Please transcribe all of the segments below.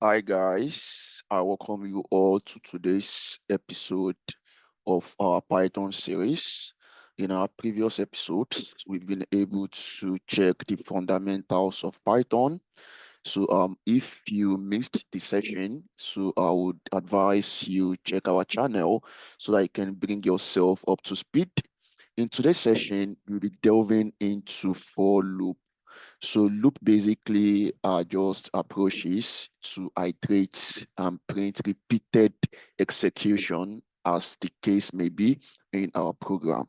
Hi guys, I welcome you all to today's episode of our Python series. In our previous episodes, we've been able to check the fundamentals of Python. So if you missed the session, I would advise you check our channel so that you can bring yourself up to speed. In today's session, we'll be delving into for loop. So loop basically are just approaches to iterate and print repeated execution as the case may be in our program.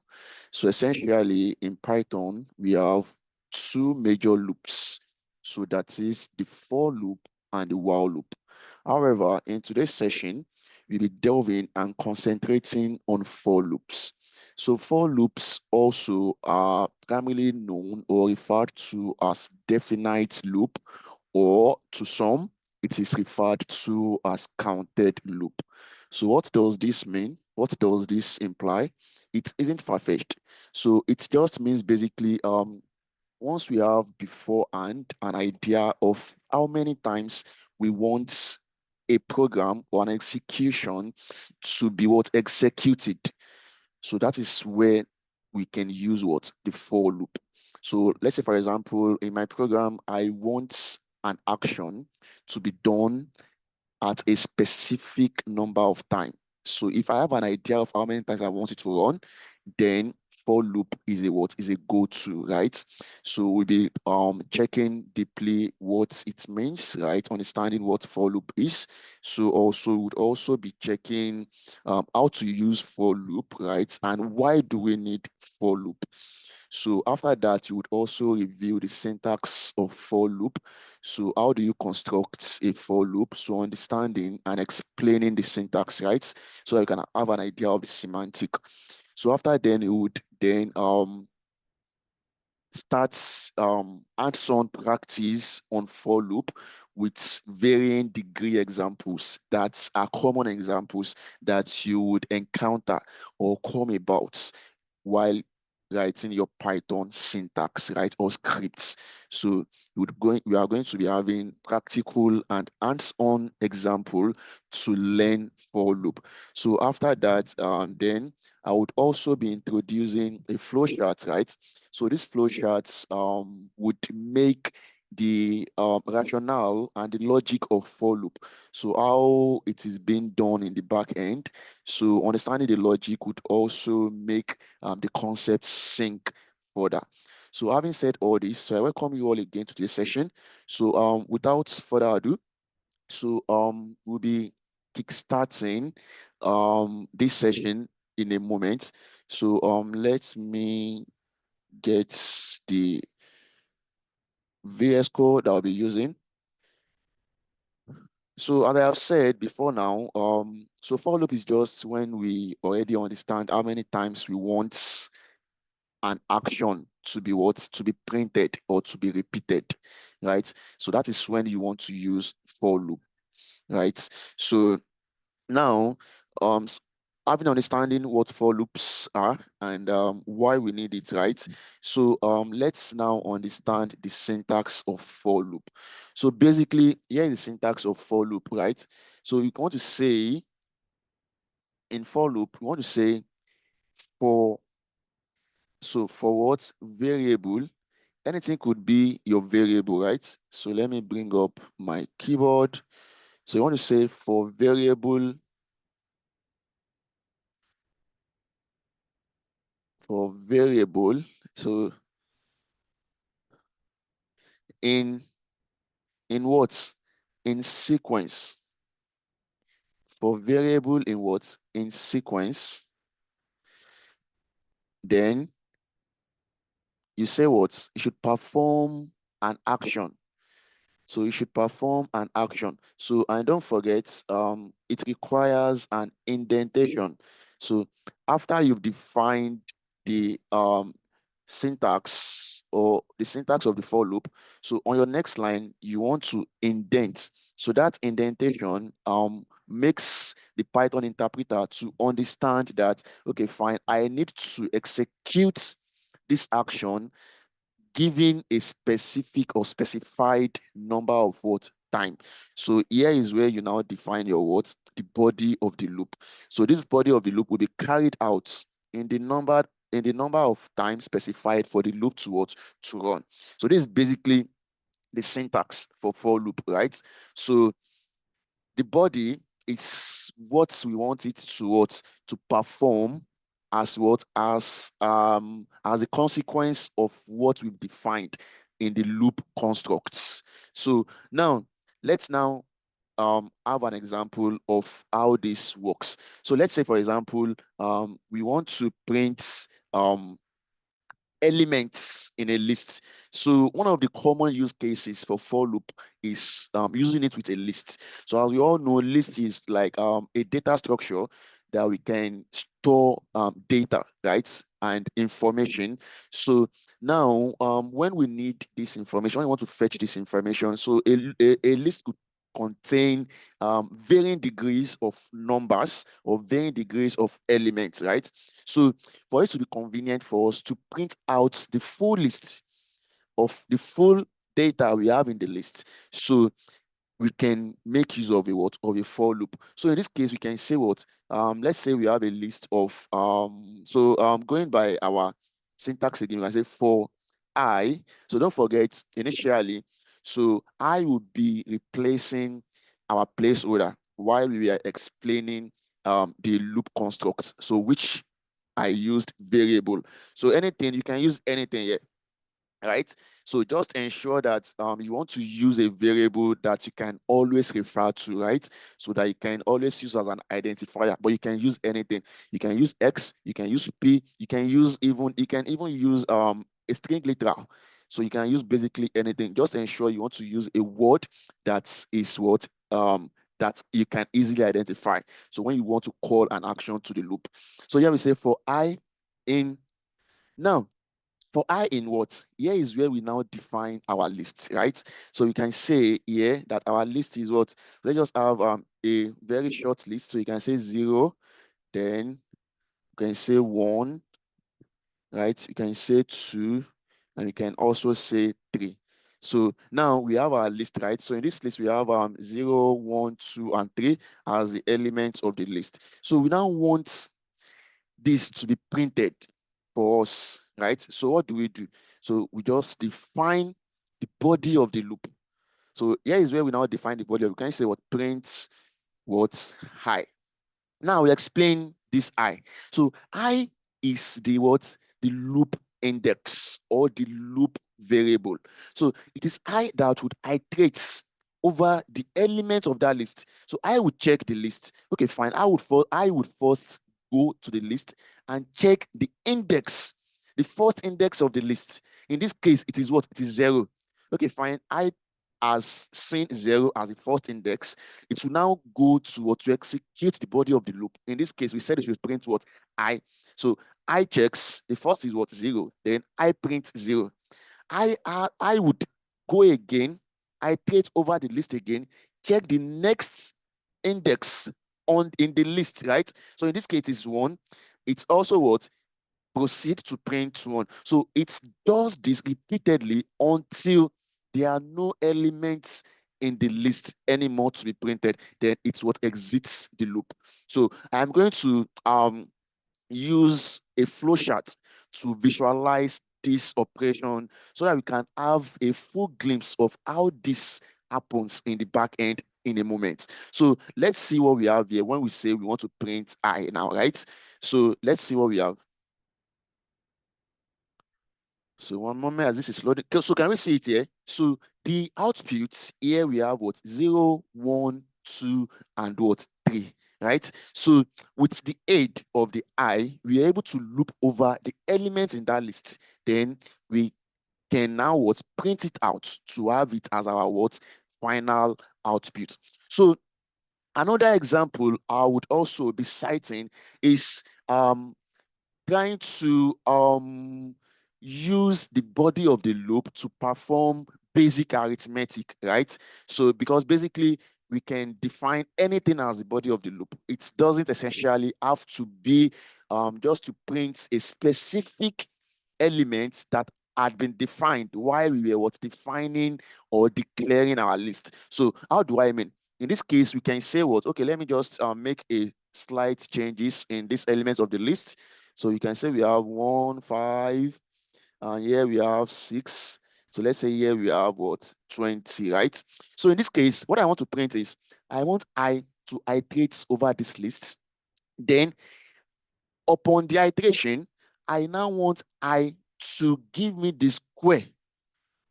So essentially in Python, we have two major loops. So that is the for loop and the while loop. However, in today's session, we'll be delving and concentrating on for loops. So for loops also are primarily known or referred to as definite loop, or to some, it is referred to as counted loop. So what does this mean? What does this imply? It isn't far-fetched. So it just means basically once we have beforehand an idea of how many times we want a program or an execution to be what executed, so that is where we can use what? The for loop. So let's say, for example, in my program, I want an action to be done at a specific number of time. So if I have an idea of how many times I want it to run, then for loop is a what? Is a go-to, right? So we'll be checking deeply what it means, right? Understanding what for loop is. So also would also be checking how to use for loop, right? And why do we need for loop? So after that, you would also review the syntax of for loop. So how do you construct a for loop? So understanding and explaining the syntax, right? So you can have an idea of the semantic. So after then, you would then start hands-on practice on for loop with varying degree examples that are common examples that you would encounter or come about while writing your Python syntax, right, or scripts. So we are going to be having practical and hands-on example to learn for loop. So after that, then I would also be introducing a flowchart, right? So these flowcharts would make the rationale and the logic of for loop. So how it is being done in the back end. So understanding the logic would also make the concept sync further. So having said all this, so I welcome you all again to this session. So without further ado, we'll be kickstarting this session in a moment. So let me get the VS Code that I'll be using. So as I have said before now, so for loop is just when we already understand how many times we want an action to be what? To be printed or to be repeated, right? So that is when you want to use for loop, right? So now, having understanding what for loops are and why we need it, right? So let's now understand the syntax of for loop. So basically, here is the syntax of for loop, right? So you want to say in for loop, you want to say for, so for what? Variable, anything could be your variable, right? So let me bring up my keyboard. So you want to say for variable, for variable. So in what? In sequence. For variable in what? In sequence. Then you say what? You should perform an action. So you should perform an action. So and don't forget, it requires an indentation. So after you've defined the syntax or the syntax of the for loop, so on your next line, you want to indent. So that indentation makes the Python interpreter to understand that, okay, fine, I need to execute this action given a specific or specified number of what time. So here is where you now define your what? The body of the loop. So this body of the loop will be carried out in the number of times specified for the loop to what? To run. So this is basically the syntax for loop, right? So the body is what we want it to what? To perform as what? As a consequence of what we've defined in the loop constructs. So now let's now have an example of how this works. So let's say, for example, we want to print elements in a list. So one of the common use cases for for loop is using it with a list. So as we all know, list is like a data structure that we can store data, right, and information. So now when we need this information, when we want to fetch this information, so a list could contain varying degrees of numbers or varying degrees of elements, right? So for it to be convenient for us to print out the full list of the full data we have in the list, so we can make use of a what? Of a for loop. So in this case, we can say what? Let's say we have a list of going by our syntax again, we can say for I. So don't forget initially, so I would be replacing our placeholder while we are explaining the loop construct. So which I used variable. So anything, you can use anything here, right? So just ensure that you want to use a variable that you can always refer to, right? So that you can always use as an identifier, but you can use anything. You can use X, you can use P, you can even use a string literal. So you can use basically anything. Just ensure you want to use a word that is what that you can easily identify. So when you want to call an action to the loop. So here we say for I in now. For I in what? Here is where we now define our list, right? So you can say here that our list is what? Let's just have a very short list. So you can say 0, then you can say 1, right? You can say 2, and you can also say 3. So now we have our list, right? So in this list, we have 0, 1, 2, and 3 as the elements of the list. So we now want this to be printed for us, right? So what do we do? So we just define the body of the loop. So here is where we now define the body of, we can say what prints what I. Now we explain this I. So I is the what? The loop index or the loop variable. So it is I that would iterate over the element of that list. So I would check the list. Okay, fine. I would first go to the list and check the index, the first index of the list. In this case, it is what? It is 0. Okay, fine. I has seen 0 as the first index. It will now go to what? To execute the body of the loop. In this case, we said it should print what? I. So I checks, the first is what? 0. Then I print 0. I would go again, iterate over the list again, check the next index in the list, right? So in this case, it's 1. It's also what? Proceed to print 1. So it does this repeatedly until there are no elements in the list anymore to be printed. Then it's what exits the loop. So I'm going to use a flowchart to visualize this operation so that we can have a full glimpse of how this happens in the back end in a moment. So let's see what we have here when we say we want to print I now, right? So let's see what we have. So one moment as this is loading. So can we see it here? So the outputs here we have what? 0, 1, 2, and what? 3, right? So with the aid of the I, we are able to loop over the elements in that list. Then we can now what? Print it out to have it as our what? Final output. So another example I would also be citing is trying to use the body of the loop to perform basic arithmetic, right? So because basically we can define anything as the body of the loop. It doesn't essentially have to be just to print a specific element that had been defined while we were what defining or declaring our list. So how do I mean? In this case, we can say what, okay, let me just make a slight changes in this element of the list. So you can say we have 1, 5, and here we have 6. So let's say here we have what, 20, right? So in this case, what I want to print is I want I to iterate over this list. Then upon the iteration, I now want I to give me the square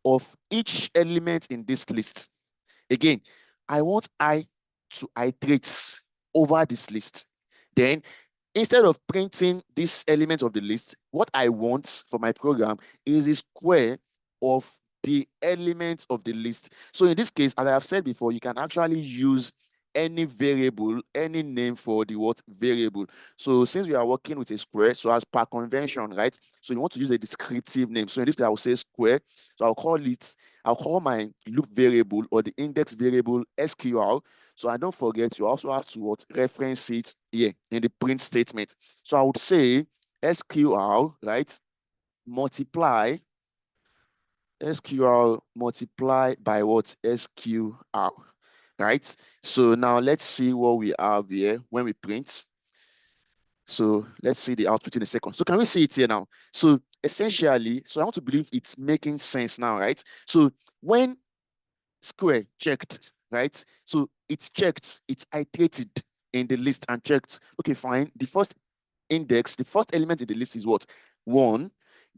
of each element in this list. Again, I want I to iterate over this list. Then instead of printing this element of the list, what I want for my program is the square of the element of the list. So in this case, as I have said before, you can actually use any variable, any name for the what variable. So since we are working with a square, so as per convention, right? So you want to use a descriptive name. So in this case, I will say square. So I'll call my loop variable or the index variable SQR. So I don't forget, you also have to what, reference it here in the print statement. So I would say SQR, right? SQR multiply by what? SQR, right? So now let's see what we have here when we print. So let's see the output in a second. So can we see it here now? So essentially, so I want to believe it's making sense now, right? So when square checked, right? So it's checked, it's iterated in the list and checked. Okay, fine. The first index, the first element in the list is what? 1.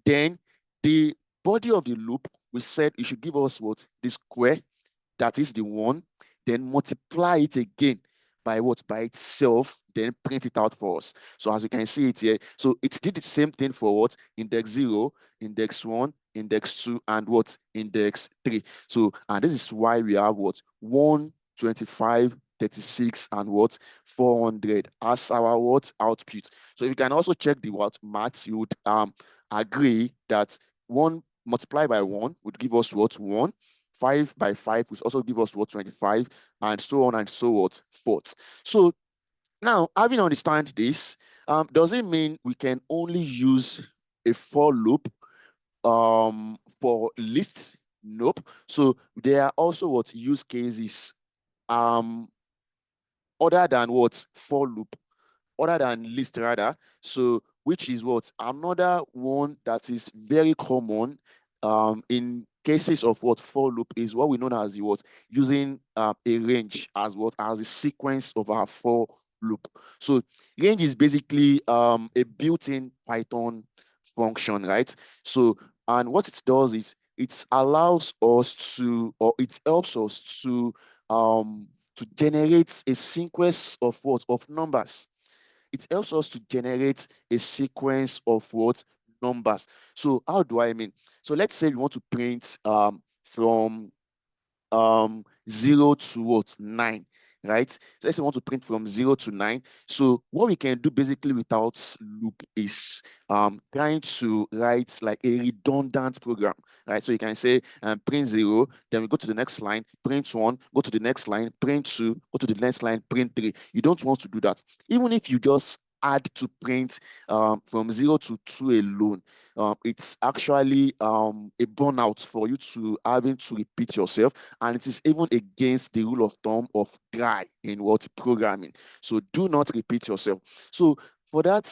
Then the body of the loop, we said it should give us what? The square, that is the 1. Then multiply it again by what? By itself, then print it out for us. So as you can see it here, so it did the same thing for what? Index 0, index 1, index 2, and what? Index 3. So, and this is why we have what? 1, 25, 36, and what? 400 as our what? Output. So you can also check the what math, you would agree that 1 multiplied by 1 would give us what? 1. 5 by 5 will also give us what? 25, and so on and so forth. So now, having understand this, does it mean we can only use a for loop for lists? Nope. So there are also what use cases other than what for loop, other than list rather. So which is what another one that is very common in cases of what for loop is what we know as the what using a range as what as the sequence of our for loop. So range is basically a built-in Python function, right? So and what it does is it allows us to, or it helps us to generate a sequence of what of numbers. It helps us to generate a sequence of what numbers. So how do I mean? So let's say we want to print from 0 to what 9, right? So let's say we want to print from 0 to 9. So what we can do basically without loop is trying to write like a redundant program, right? So you can say print 0, then we go to the next line, print 1, go to the next line, print 2, go to the next line, print 3. You don't want to do that. Even if you just add to print from 0 to 2 alone, it's actually a burnout for you to having to repeat yourself, and it is even against the rule of thumb of try in what programming. So do not repeat yourself. So for that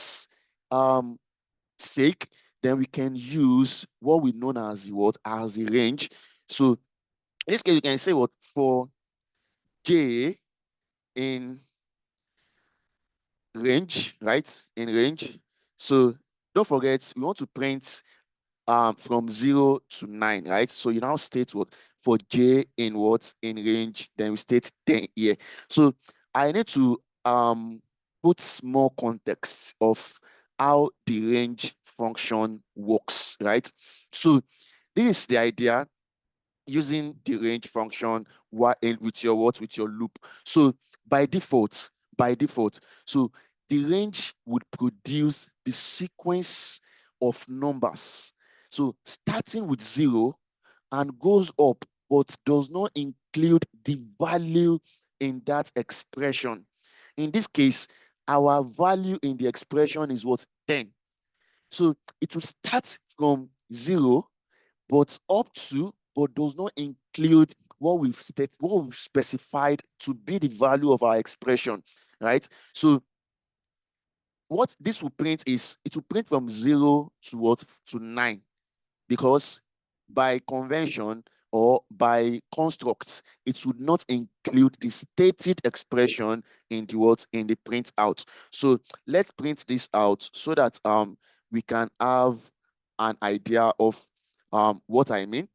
sake, then we can use what we know as the what as the range. So in this case, you can say what for j in range, right? In range. So don't forget, we want to print from 0 to 9, right? So you now state what for j in what in range, then we state 10 here. So I need to put more context of how the range function works, right? So this is the idea using the range function with your what with your loop. So by default, so the range would produce the sequence of numbers. So starting with 0 and goes up, but does not include the value in that expression. In this case, our value in the expression is what? 10. So it will start from 0 but up to, but does not include what we've specified to be the value of our expression, right? So what this will print is, it will print from 0 to what, to 9, because by convention or by constructs, it would not include the stated expression in the what, in the print out. So let's print this out so that we can have an idea of what I mean.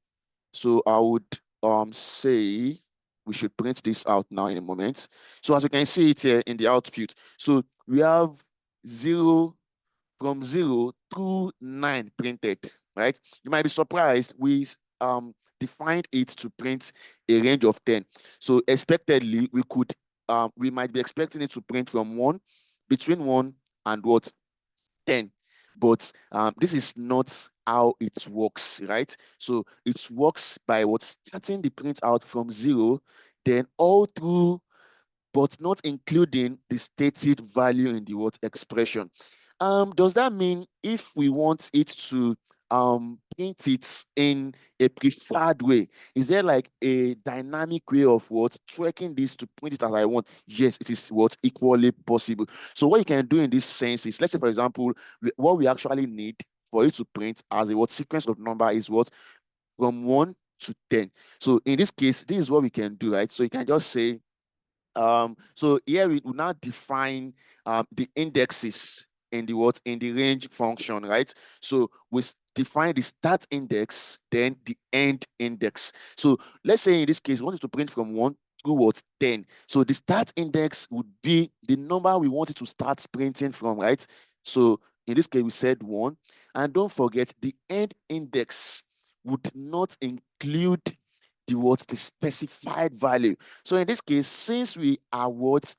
So I would say we should print this out now in a moment. So as you can see it here in the output, so we have 0, from 0 to 9 printed, right? You might be surprised, we defined it to print a range of 10. So expectedly, we might be expecting it to print from 1, between 1 and what, 10. But this is not how it works, right? So it works by what, starting the print out from 0, then all through, but not including the stated value in the what, expression. Does that mean if we want it to print it in a preferred way, is there like a dynamic way of what, tweaking this to print it as I want? Yes, it is what, equally possible. So what you can do in this sense is, let's say for example, what we actually need for it to print as a what, sequence of number is what, from 1 to 10. So in this case, this is what we can do, right? So you can just say, so here we will now define the indexes in the what, in the range function, right? So we define the start index, then the end index. So let's say in this case, we want it to print from 1 to what, 10. So the start index would be the number we want it to start printing from, right? So in this case, we said 1. And don't forget, the end index would not include the what, the specified value. So in this case, since we are what,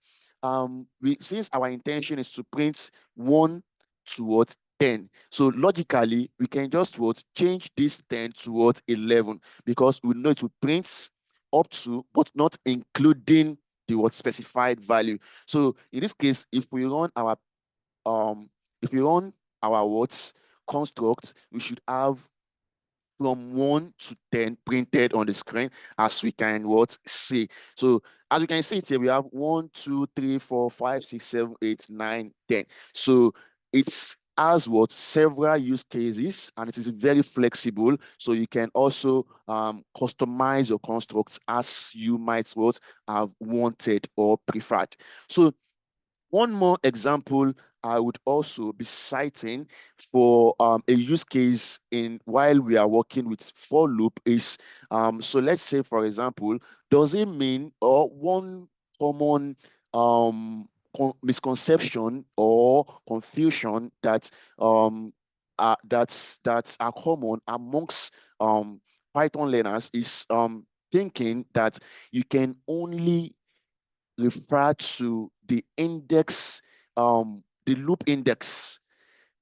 since our intention is to print 1 to what, 10, so logically we can just what, change this 10 to what, 11, because we know it will print up to, but not including the what, specified value. So in this case, if we run our what, construct, we should have from 1 to 10 printed on the screen, as we can what, see. So as you can see it here, we have 1, 2, 3, 4, 5, 6, 7, 8, 9, 10. So it's as what, several use cases, and it is very flexible. So you can also customize your constructs as you might what, have wanted or preferred. So one more example I would also be citing for a use case in while we are working with for loop is, so let's say, for example, does it mean, or one common misconception or confusion that that's are common amongst Python learners is thinking that you can only refer to the index, the loop index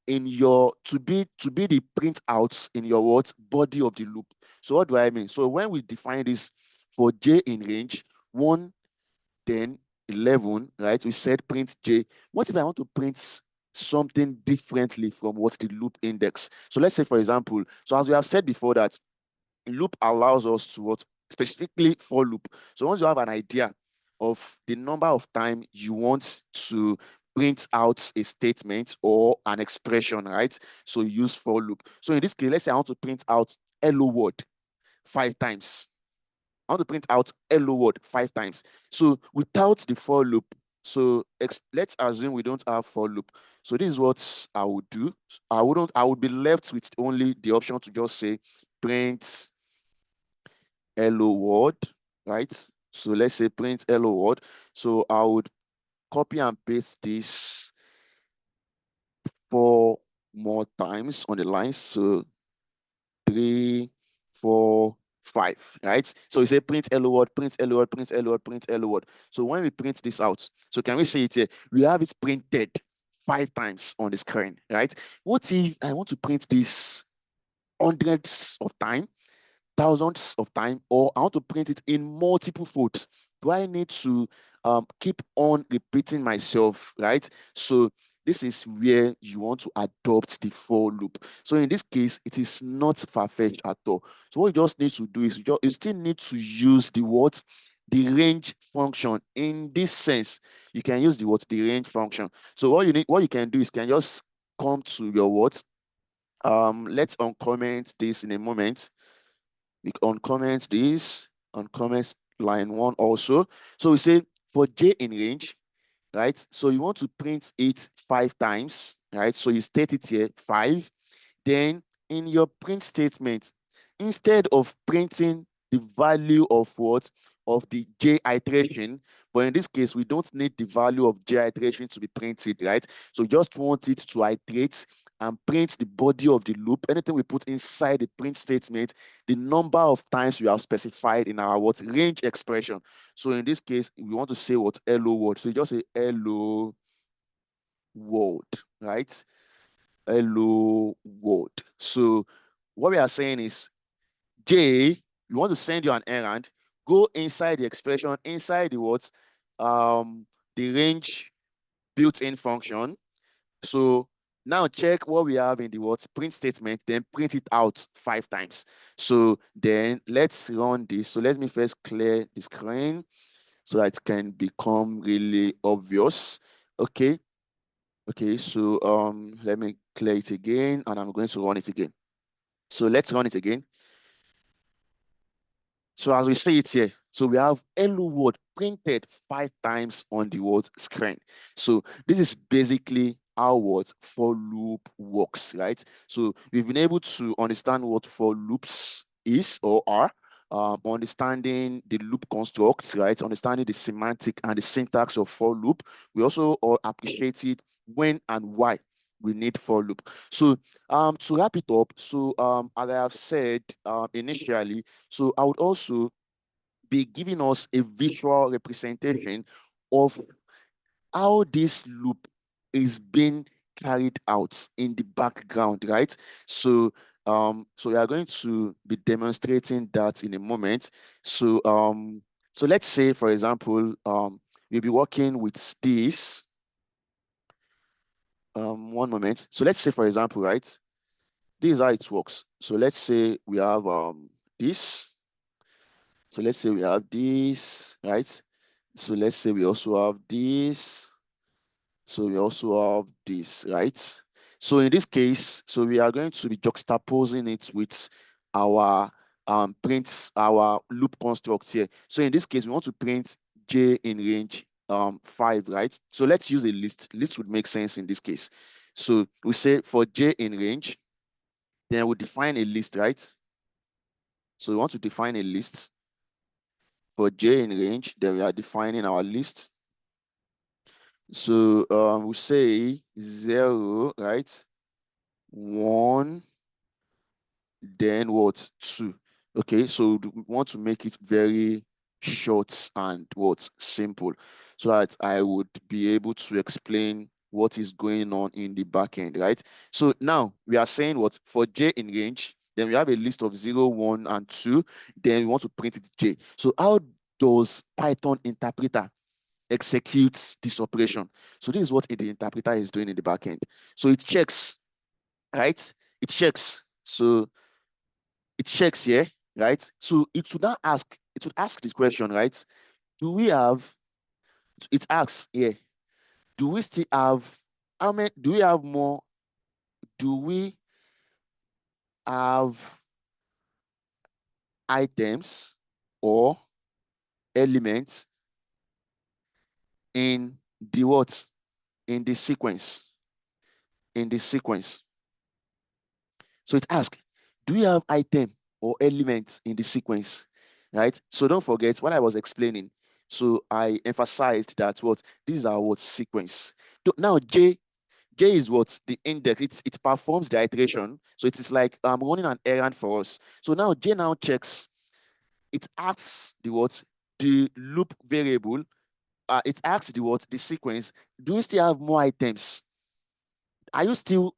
in your, to be the printouts in your what, body of the loop. So what do I mean? So when we define this for j in range 1, 10, 11, right? We said print j. What if I want to print something differently from what the loop index? So let's say, for example, so as we have said before, that loop allows us to what, specifically for loop. So once you have an idea of the number of time you want to print out a statement or an expression, right? So use for loop. So in this case, let's say I want to print out hello world 5 times. I want to print out hello world 5 times. So without the for loop, so let's assume we don't have for loop. So this is what I would do. I would be left with only the option to just say print hello world, right? So let's say print hello world. So I would copy and paste this 4 more times on the line. So 3, 4, 5, right? So we say print hello world, print hello world, print hello world, print hello world. So when we print this out, so can we see it here? We have it printed 5 times on the screen, right? What if I want to print this hundreds of times, thousands of time, or I want to print it in multiple folds? Do I need to keep on repeating myself, right? So this is where you want to adopt the for loop. So in this case, it is not far-fetched at all. So what you just need to do is you still need to use the what? The range function. In this sense, you can use the what? The range function. So what you can do is can just come to your what? Let's uncomment this in a moment. We uncomment this, uncomment line 1 also. So we say for J in range, right? So you want to print it 5 times, right? So you state it here 5. Then in your print statement, instead of printing the value of what? Of the J iteration, but in this case, we don't need the value of J iteration to be printed, right? So just want it to iterate and print the body of the loop. Anything we put inside the print statement, the number of times we have specified in our what? Range expression. So in this case, we want to say what? Hello world. So you just say hello world, right? Hello world. So what we are saying is, J, you want to send you an errand, go inside the expression, inside the what? The range built-in function. So now check what we have in the what? Print statement, then print it out 5 times. So then let's run this. So let me first clear the screen so that it can become really obvious. Okay. Okay, so let me clear it again and I'm going to run it again. So let's run it again. So as we see it here, so we have hello world printed 5 times on the word screen. So this is basically how what for loop works, right? So we've been able to understand what for loops is or are, understanding the loop constructs, right? Understanding the semantic and the syntax of for loop. We also appreciated when and why we need for loop. So to wrap it up, so as I have said initially, so I would also be giving us a visual representation of how this loop is being carried out in the background, right? So we are going to be demonstrating that in a moment. So let's say, for example, we'll be working with this. One moment. So let's say, for example, right? This is how it works. So let's say we have this. So let's say we have this, right? So let's say we also have this. So we also have this, right? So in this case, so we are going to be juxtaposing it with our our loop construct here. So in this case, we want to print J in range 5, right? So let's use a list. List would make sense in this case. So we say for J in range, then we define a list, right? So we want to define a list for J in range, then we are defining our list. So we say 0, right? 1, then what? 2. Okay, so we want to make it very short and what? Simple, so that I would be able to explain what is going on in the backend, right? So now we are saying what? For J in range, then we have a list of 0, 1, and 2. Then we want to print it J. So how does Python interpreter executes this operation? So this is what the interpreter is doing in the backend. So it checks, right? It checks. So it checks here, right? So it would ask this question, right? Do we have, it asks here, do we still have, how many, do we have more, do we have items or elements in the what? In the sequence, in the sequence. So it asks, do you have item or elements in the sequence, right? So don't forget what I was explaining. So I emphasized that what these are what sequence. Now J is what the index. It performs the iteration. So it is like running an errand for us. So now J now checks. It asks the what the loop variable. It asks the what the sequence. Do you still have more items? Are you still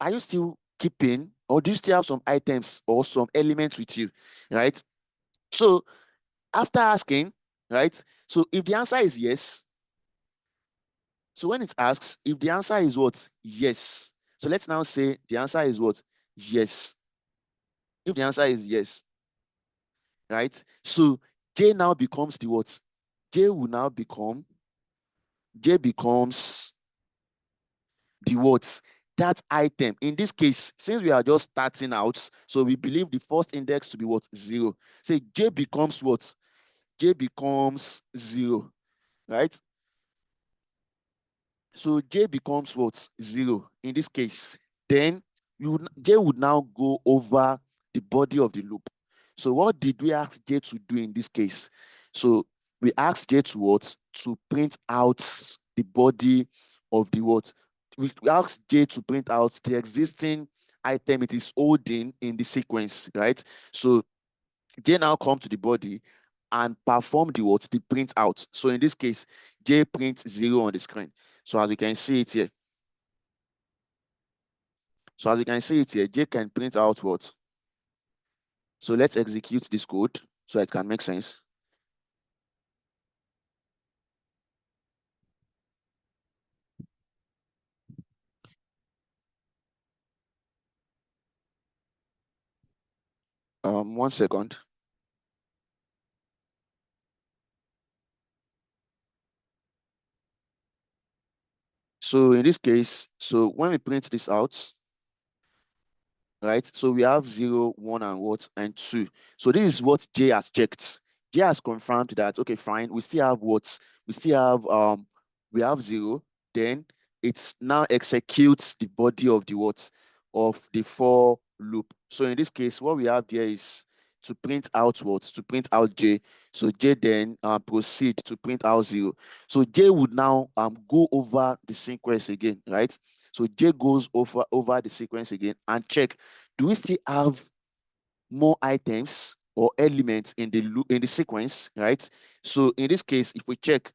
keeping, or do you still have some items or some elements with you, right? So after asking, right? So if the answer is yes, So when it asks if the answer is what? Yes. So let's now say the answer is what? Yes. If the answer is yes, right? So J now becomes the what? J will now become, J becomes the what? That item. In this case, since we are just starting out, so we believe the first index to be what? 0. Say J becomes what? J becomes 0, right? So J becomes what? 0 in this case. Then J would now go over the body of the loop. So what did we ask J to do in this case? So we asked J to what? To print out the body of the what? We asked J to print out the existing item it is holding in the sequence, right? So J now come to the body and perform the what? The print out. So in this case, J prints 0 on the screen. So as you can see it here. So as you can see it here, J can print out what? So let's execute this code so it can make sense. One second. So in this case, so when we print this out, right? So we have 0, 1, and what? And 2. So this is what J has checked. J has confirmed that, okay, fine, we still have what? We still have, we have 0. Then it's now executes the body of the what? Of the for loop. So in this case, what we have there is to print out what? To print out J. So J then proceed to print out 0. So J would now go over the sequence again, right? So J goes over the sequence again and check, do we still have more items or elements in the loop, in the sequence, right? So in this case, if we check,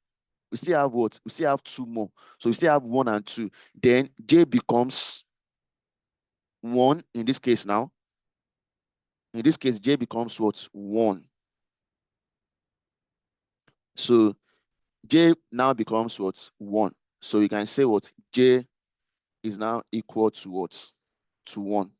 we still have what? We still have 2 more. So we still have 1 and 2. Then J becomes 1 in this case now. In this case, J becomes what? 1. So J now becomes what? 1. So you can say what? J is now equal to what? To 1.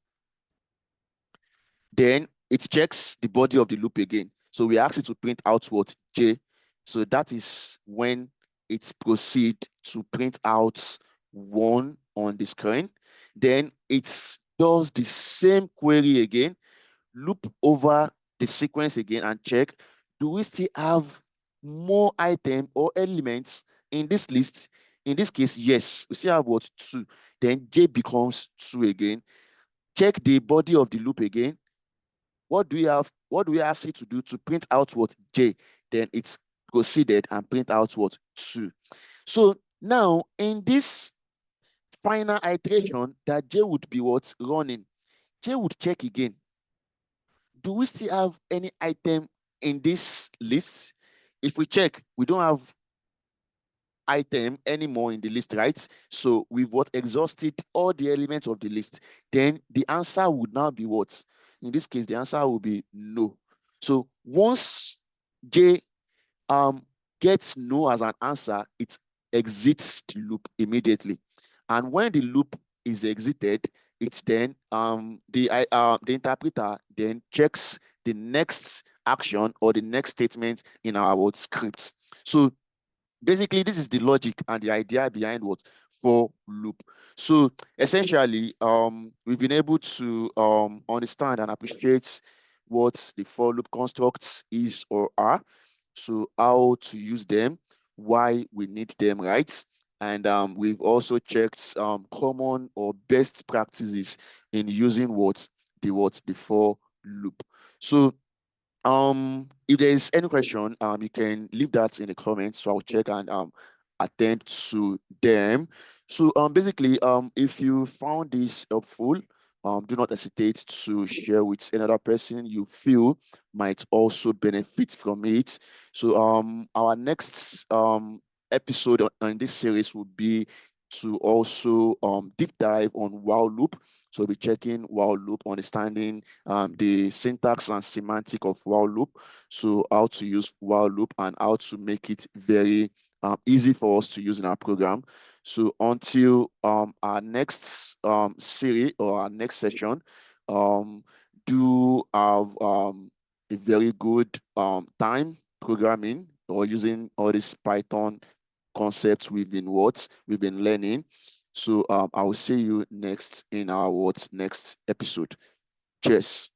Then it checks the body of the loop again. So we ask it to print out what? J. So that is when it proceed to print out 1 on the screen. Then it does the same query again, loop over the sequence again and check, do we still have more item or elements in this list? In this case, yes, we still have what? 2. Then J becomes 2 again. Check the body of the loop again. What do we have? What do we ask it to do to print out what? J? Then it's proceeded and print out what? 2. So now in this final iteration that J would be what? Running, J would check again. Do we still have any item in this list? If we check, we don't have item anymore in the list, right? So we've what? Exhausted all the elements of the list. Then the answer would now be what? In this case, the answer will be no. So once J gets no as an answer, it exits the loop immediately. And when the loop is exited, it's then the interpreter then checks the next action or the next statement in our word script. So basically, this is the logic and the idea behind what? For loop. So essentially, we've been able to understand and appreciate what the for loop constructs is or are. So how to use them, why we need them, right? And we've also checked common or best practices in using the for loop. So if there is any question, you can leave that in the comments, so I'll check and attend to them. So basically, if you found this helpful, do not hesitate to share with another person you feel might also benefit from it. So our next episode on this series would be to also deep dive on while loop. So we'll be checking while loop, understanding the syntax and semantic of while loop. So how to use while loop and how to make it very easy for us to use in our program. So until our next series or our next session, do have a very good time programming or using all these Python concepts we've been learning. So I will see you next in our next episode. Cheers.